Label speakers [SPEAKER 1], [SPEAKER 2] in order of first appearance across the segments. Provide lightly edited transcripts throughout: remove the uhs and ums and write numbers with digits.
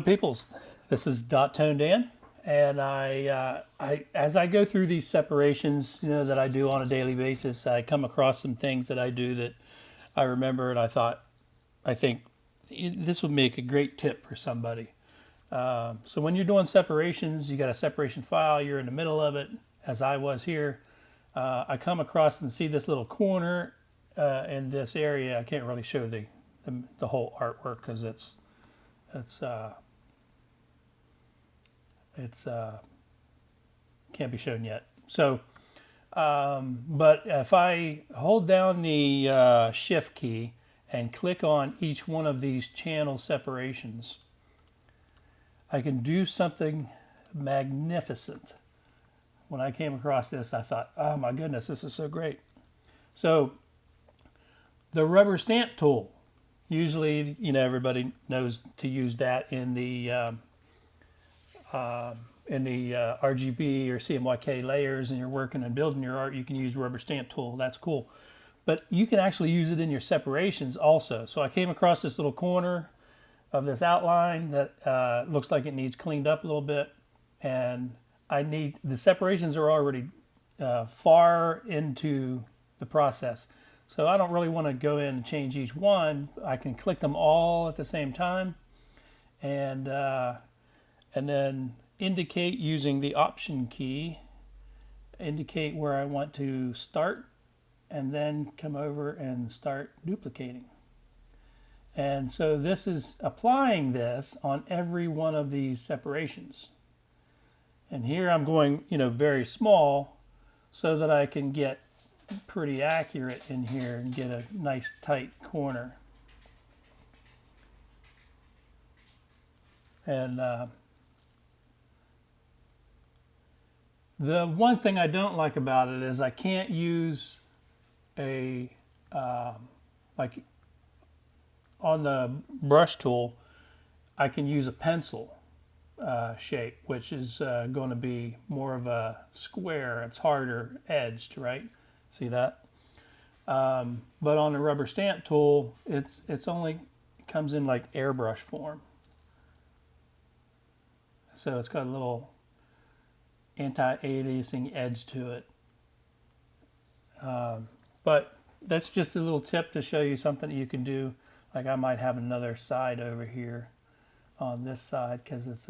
[SPEAKER 1] Peoples, this is Dot Tone Dan, and as I go through these separations, that I do on a daily basis, I come across some things that I do that I remember, and I think this would make a great tip for somebody. So when you're doing separations, you got a separation file, you're in the middle of it, as I was here. I come across and see this little corner in this area. I can't really show the whole artwork because it's can't be shown yet. So, but if I hold down the Shift key and click on each one of these channel separations, I can do something magnificent. When I came across this, I thought, oh my goodness, this is so great. So, the rubber stamp tool, usually, everybody knows to use that in the RGB or CMYK layers, and you're working and building your art, you can use rubber stamp tool. That's cool. But you can actually use it in your separations also. So I came across this little corner of this outline that looks like it needs cleaned up a little bit, and the separations are already far into the process. So I don't really want to go in and change each one. I can click them all at the same time, and then indicate using the Option key, indicate where I want to start, and then come over and start duplicating. And so this is applying this on every one of these separations. And here I'm going, very small so that I can get pretty accurate in here and get a nice tight corner. And the one thing I don't like about it is I can't use like on the brush tool, I can use a pencil shape, which is going to be more of a square. It's harder edged, right? See that? But on the rubber stamp tool, it comes in like airbrush form. So it's got a little anti-aliasing edge to it. But that's just a little tip to show you something that you can do. Like I might have another side over here on this side because it's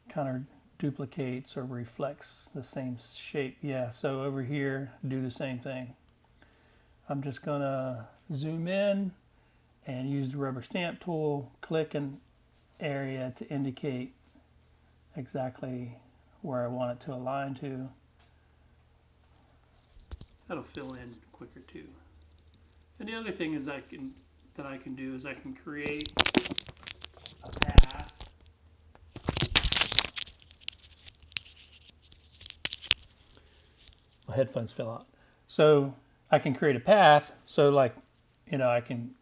[SPEAKER 1] kind of duplicates or reflects the same shape. Yeah, so over here, do the same thing. I'm just gonna zoom in and use the rubber stamp tool, click an area to indicate exactly where I want it to align to. That'll fill in quicker too. And the other thing is I can do is I can create a path. My headphones fell out. So I can create a path. So like, I can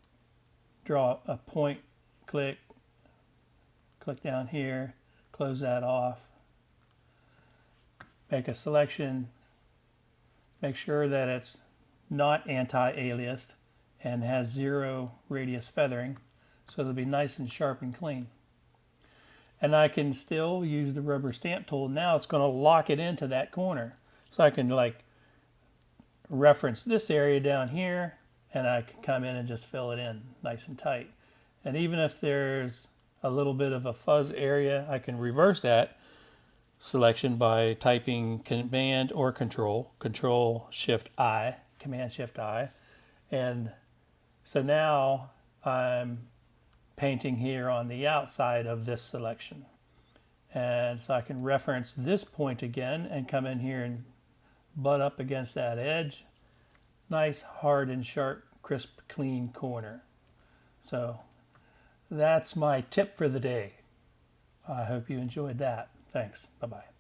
[SPEAKER 1] draw a point, click down here, close that off, make a selection, make sure that it's not anti-aliased and has 0 radius feathering, so it'll be nice and sharp and clean. And I can still use the rubber stamp tool. Now it's going to lock it into that corner. So I can like reference this area down here, and I can come in and just fill it in nice and tight. And even if there's a little bit of a fuzz area, I can reverse that selection by typing Command or Control Shift I, Command Shift I. And so now I'm painting here on the outside of this selection. And so I can reference this point again and come in here and butt up against that edge. Nice, hard and sharp, crisp, clean corner. So that's my tip for the day. I hope you enjoyed that. Thanks. Bye-bye.